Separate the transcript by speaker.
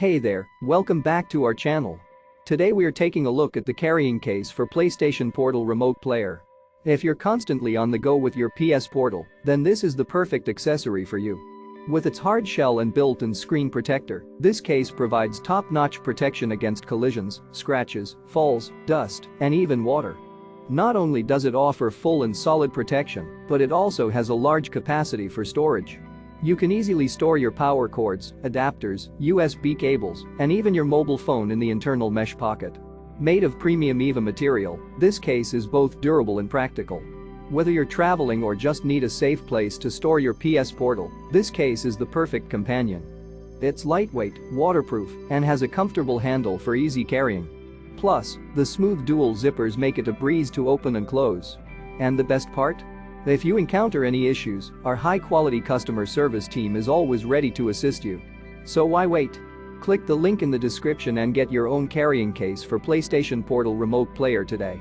Speaker 1: Hey there, welcome back to our channel. Today we are taking a look at the carrying case for PlayStation Portal Remote Player. If you're constantly on the go with your PS Portal, then this is the perfect accessory for you. With its hard shell and built-in screen protector, this case provides top-notch protection against collisions, scratches, falls, dust, and even water. Not only does it offer full and solid protection, but it also has a large capacity for storage. You can easily store your power cords, adapters, USB cables, and even your mobile phone in the internal mesh pocket. Made of premium EVA material, this case is both durable and practical. Whether you're traveling or just need a safe place to store your PS Portal, this case is the perfect companion. It's lightweight, waterproof, and has a comfortable handle for easy carrying. Plus, the smooth dual zippers make it a breeze to open and close. And the best part? If you encounter any issues, our high-quality customer service team is always ready to assist you. So why wait? Click the link in the description and get your own carrying case for PlayStation Portal Remote Player today.